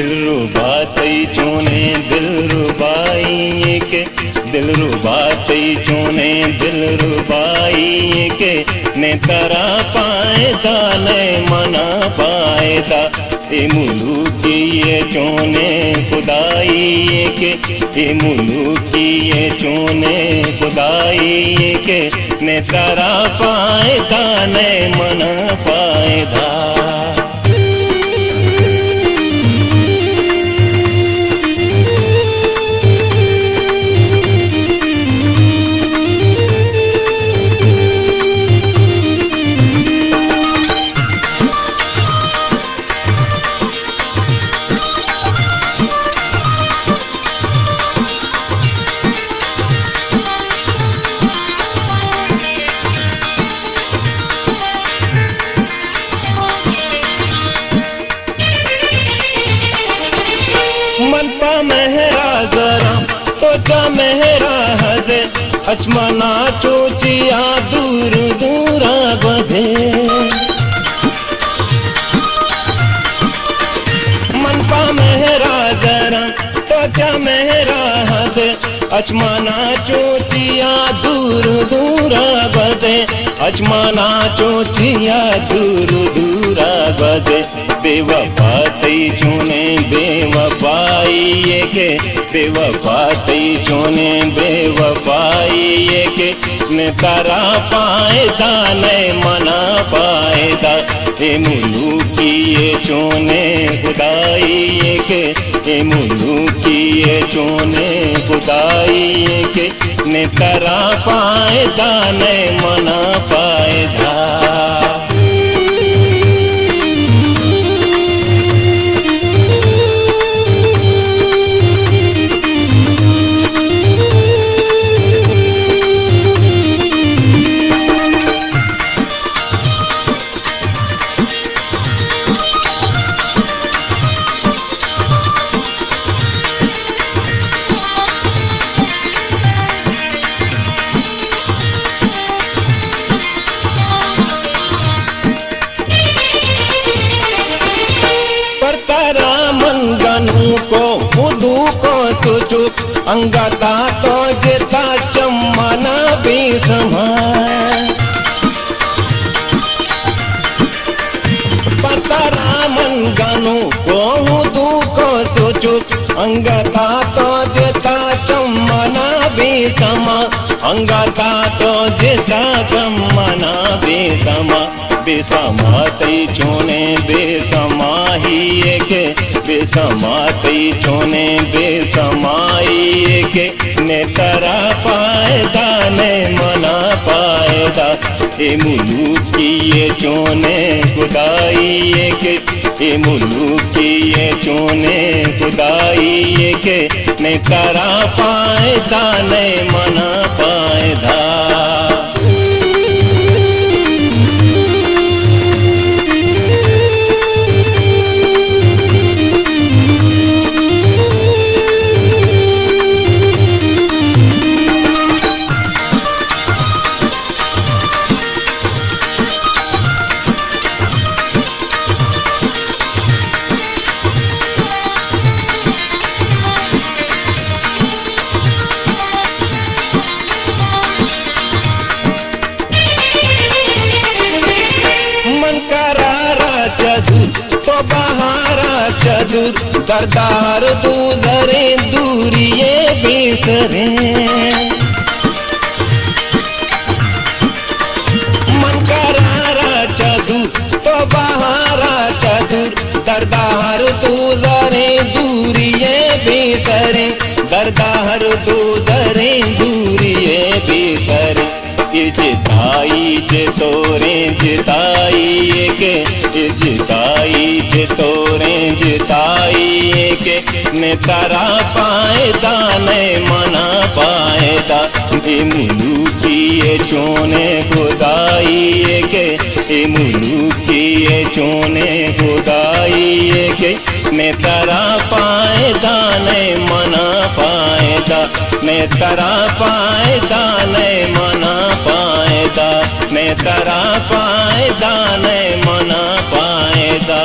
दिलरुबा तई चोने दिलरुबाई के दिलरुबा तई चोने दिलरुबाई के ने तरा पाएदा ने मना पाएदा ए मुलूकी ये चोने खुदाई के ए मुलूकी ये चोने खुदाई के ने तरा पाएदा ने मना पाएदा। मनपा मेहरा जरा तो जा मेहरा हजे अचमना चोचिया दूर दूरा बधे मनपा मेहरा जरा तो जा मेहरा हजे अचमना चोचिया दूर दूरा बधे अचमना चोचिया दूर दूरा बधे बेवफा तई चोने बेवफाई के बेवफा तई चोने बेवफाई के ने तरा पाएदा ने मना पाएदा ए मुलूकी ये चोने खुदाई के ए मुलूकी ये चोने खुदाई के ने तरा पाएदा ने मना पाएदा। को खुदू को तुझु अंगता तो जेता चमना भी संभाल पतरा मन गानू को खुदू को तुझु अंगता तो जेता चमना भी समा अंगता तो जेता चमना भी समा बेसमा तई चोने बेसमा ही के बेसमा तई चोने बेसमाई के ने तरा पाएदा ने मना पाएदा ए मुलूकी ये चोने खुदाई के ए मुलूकी ये चोने खुदाई के ने तरा पाएदा ने मना पाएदा। तो बहारा चदुर दरदार तू जरे दूरिये बेसरे मन करारा चदुर तो बहारा चदुर दरदार तू जरे दूरिये बेसरे दरदार तू जरे दूरिये बेसरे जिताई जे तोरे जिताई के जिताई जे तोरे जिताई के ने तरा पाएदा ने मना पाएदा ए मुलूकी ये चोने खुदाई के ए मुलूकी ये चोने खुदाई के ने तरा पाएदा ने मना पाएदा ने तरा पाएदा ने मना पाएदा ने तरा पाएदा ने मना पाएदा।